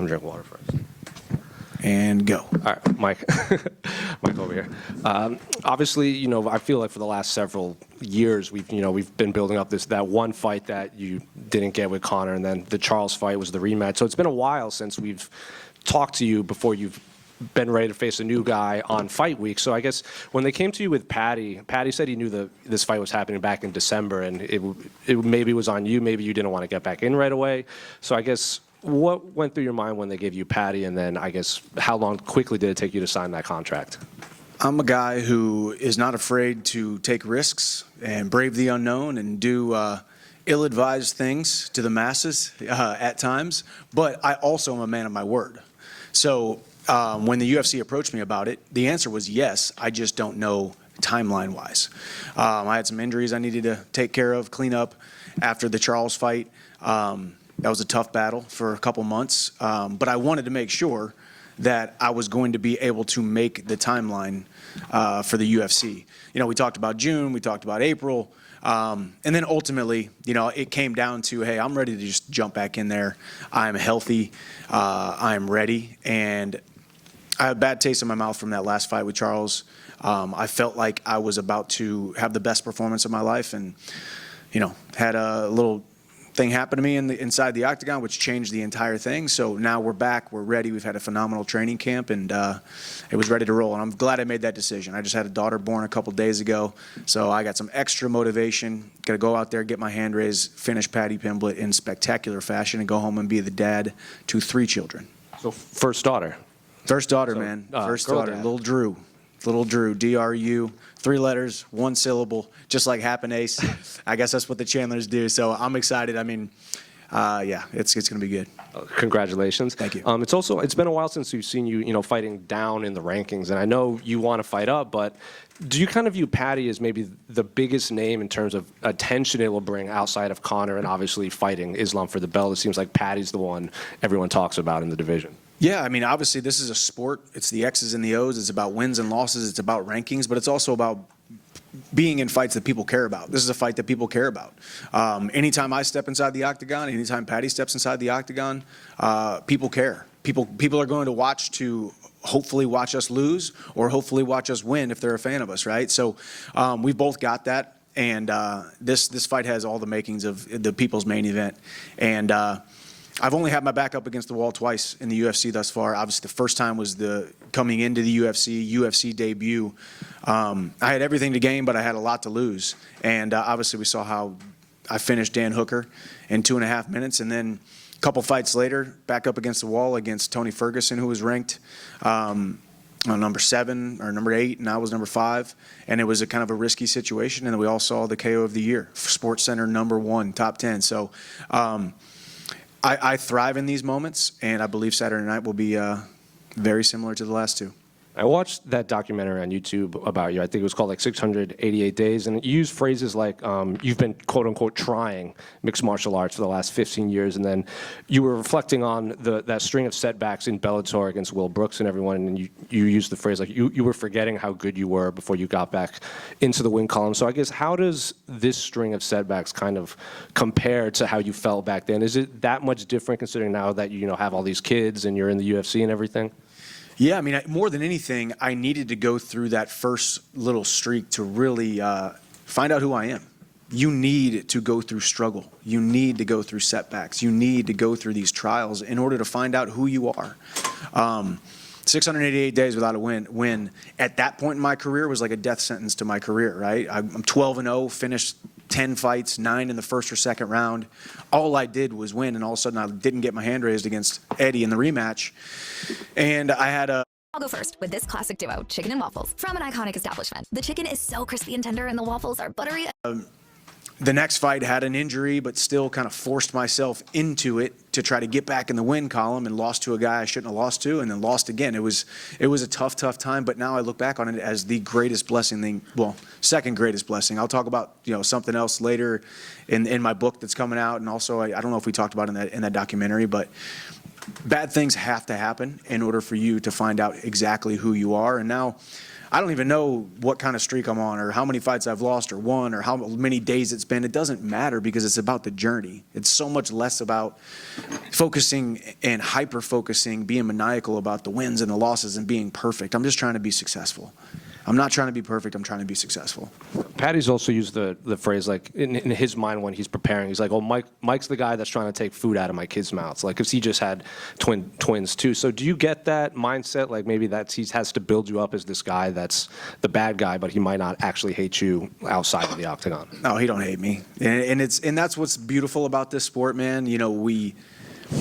some drink water first. And go. All right, Mike. Mike over here. Obviously, you know, I feel like for the last several years, we've been building up that one fight that you didn't get with Conor, and then the Charles fight was the rematch. So it's been a while since we've talked to you before you've been ready to face a new guy on fight week. So I guess when they came to you with Paddy said he knew this fight was happening back in December, and it maybe was on you. Maybe you didn't want to get back in right away. So I guess, what went through your mind when they gave you Paddy, and then I guess how long quickly did it take you to sign that contract? I'm a guy who is not afraid to take risks and brave the unknown and do ill-advised things to the masses at times, but I also am a man of my word. So when the UFC approached me about it, the answer was yes. I just don't know timeline-wise. I had some injuries I needed to take care of, clean up after the Charles fight. That was a tough battle for a couple months, but I wanted to make sure that I was going to be able to make the timeline for the UFC. You know, we talked about June, we talked about April, and then ultimately, you know, it came down to, hey, I'm ready to just jump back in there. I'm healthy, I'm ready, and I had a bad taste in my mouth from that last fight with Charles. I felt like I was about to have the best performance of my life, and, you know, had a little thing happened to me inside the octagon, which changed the entire thing. So now we're back, we're ready. We've had a phenomenal training camp, and it was ready to roll. And I'm glad I made that decision. I just had a daughter born a couple days ago, so I got some extra motivation. Got to go out there, get my hand raised, finish Paddy Pimblett in spectacular fashion, and go home and be the dad to 3 children. So first daughter. First daughter, so, man. First daughter, dad. Little Drew. Little Drew, D-R-U, 3 letters, 1 syllable, just like Happen Ace. I guess that's what the Chandlers do. So I'm excited. I mean, yeah, it's going to be good. Congratulations. Thank you. It's been a while since we've seen you, fighting down in the rankings, and I know you want to fight up, but do you kind of view Paddy as maybe the biggest name in terms of attention it will bring outside of Conor and obviously fighting Islam for the belt? It seems like Paddy's the one everyone talks about in the division. Yeah, I mean, obviously this is a sport. It's the X's and the O's. It's about wins and losses. It's about rankings, but it's also about being in fights that people care about. This is a fight that people care about. Anytime I step inside the octagon, anytime Paddy steps inside the octagon, people care. People are going to watch to hopefully watch us lose or hopefully watch us win if they're a fan of us, right? So we've both got that, and this fight has all the makings of the people's main event. And I've only had my back up against the wall twice in the UFC thus far. Obviously, the first time was coming into the UFC debut. I had everything to gain, but I had a lot to lose. And obviously, we saw how I finished Dan Hooker in 2.5 minutes. And then a couple fights later, back up against the wall against Tony Ferguson, who was ranked number 7 or number 8, and I was number 5. And it was a kind of a risky situation. And then we all saw the KO of the year, SportsCenter #1, top 10. So I thrive in these moments, and I believe Saturday night will be very similar to the last 2. I watched that documentary on YouTube about you. I think it was called like 688 Days, and it used phrases like you've been quote-unquote trying mixed martial arts for the last 15 years, and then you were reflecting on that string of setbacks in Bellator against Will Brooks and everyone, and you used the phrase like you were forgetting how good you were before you got back into the win column. So I guess, how does this string of setbacks kind of compare to how you felt back then? Is it that much different considering now that you have all these kids and you're in the UFC and everything? Yeah, I mean, more than anything, I needed to go through that first little streak to really find out who I am. You need to go through struggle. You need to go through setbacks. You need to go through these trials in order to find out who you are. 688 days without a win at that point in my career was like a death sentence to my career, right? I'm 12-0, finished 10 fights, 9 in the first or second round. All I did was win, and all of a sudden I didn't get my hand raised against Eddie in the rematch. And I had a... I'll go first with this classic duo, chicken and waffles, from an iconic establishment. The chicken is so crispy and tender, and the waffles are buttery. The next fight had an injury, but still kind of forced myself into it to try to get back in the win column, and lost to a guy I shouldn't have lost to, and then lost again. It was a tough time, but now I look back on it as the greatest blessing, well, second greatest blessing. I'll talk about something else later in my book that's coming out, and also I don't know if we talked about it in that documentary, but bad things have to happen in order for you to find out exactly who you are. And now I don't even know what kind of streak I'm on or how many fights I've lost or won or how many days it's been. It doesn't matter because it's about the journey. It's so much less about focusing and hyper-focusing, being maniacal about the wins and the losses and being perfect. I'm just trying to be successful. I'm not trying to be perfect. I'm trying to be successful. Paddy's also used the phrase, like, in his mind when he's preparing, he's like, oh, Mike's the guy that's trying to take food out of my kids' mouths, like, because he just had twins too. So do you get that mindset, like maybe he has to build you up as this guy that's the bad guy, but he might not actually hate you outside of the octagon? No, he don't hate me, and that's what's beautiful about this sport, man. You know,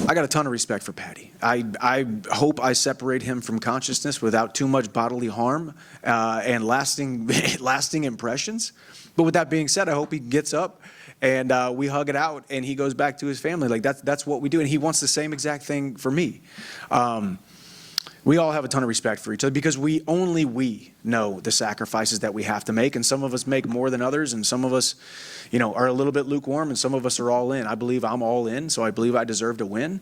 I got a ton of respect for Paddy. I hope I separate him from consciousness without too much bodily harm and lasting impressions. But with that being said, I hope he gets up and we hug it out and he goes back to his family. Like that's what we do, and he wants the same exact thing for me. We all have a ton of respect for each other because only we know the sacrifices that we have to make, and some of us make more than others, and some of us, you know, are a little bit lukewarm, and some of us are all in. I believe I'm all in, so I believe I deserve to win.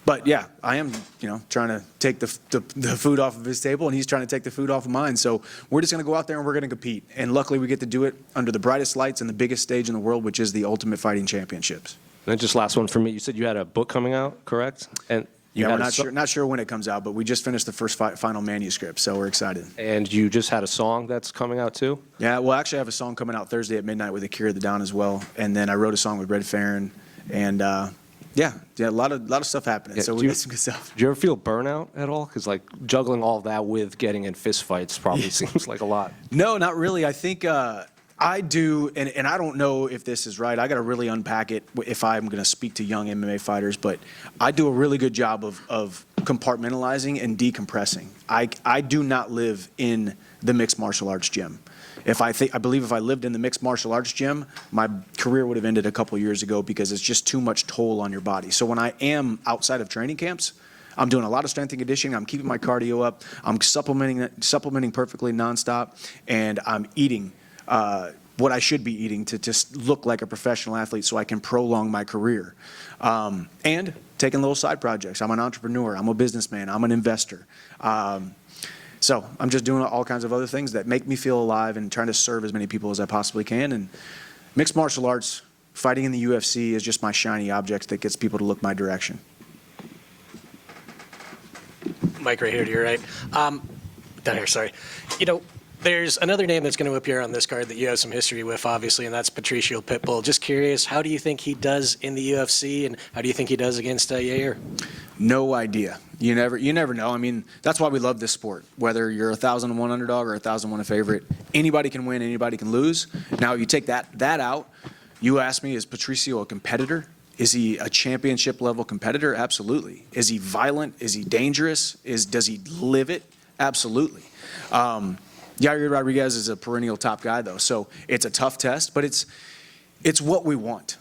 But yeah, I am, you know, trying to take the food off of his table, and he's trying to take the food off of mine. So we're just going to go out there and we're going to compete, and luckily we get to do it under the brightest lights and the biggest stage in the world, which is the Ultimate Fighting Championships. And then just last one for me. You said you had a book coming out, correct? And yeah, we're not sure when it comes out, but we just finished the first final manuscript, so we're excited. And you just had a song that's coming out too? Yeah, well, actually, I have a song coming out Thursday at midnight with Akira the Don as well, and then I wrote a song with Red Farron, and yeah, a lot of stuff happening. So we got some good stuff. Do you ever feel burnout at all? Because like juggling all that with getting in fist fights probably seems like a lot. No, not really. I think I do, and I don't know if this is right. I got to really unpack it if I'm going to speak to young MMA fighters, but I do a really good job of compartmentalizing and decompressing. I do not live in the mixed martial arts gym. I believe if I lived in the mixed martial arts gym, my career would have ended a couple years ago because it's just too much toll on your body. So when I am outside of training camps, I'm doing a lot of strength and conditioning. I'm keeping my cardio up. I'm supplementing perfectly nonstop, and I'm eating what I should be eating to just look like a professional athlete so I can prolong my career. And taking little side projects. I'm an entrepreneur. I'm a businessman. I'm an investor. So I'm just doing all kinds of other things that make me feel alive and trying to serve as many people as I possibly can. And mixed martial arts, fighting in the UFC is just my shiny object that gets people to look my direction. Mike, right here to your right. Down here, sorry. You know, there's another name that's going to appear on this card that you have some history with, obviously, and that's Patricio Pitbull. Just curious, how do you think he does in the UFC, and how do you think he does against Yair? No idea. You never know. I mean, that's why we love this sport. Whether you're a 1,001 underdog or a 1,001 favorite, anybody can win, anybody can lose. Now, you take that out. You ask me, is Patricio a competitor? Is he a championship level competitor? Absolutely. Is he violent? Is he dangerous? Does he live it? Absolutely. Yair Rodriguez is a perennial top guy, though, so it's a tough test, but it's what we want.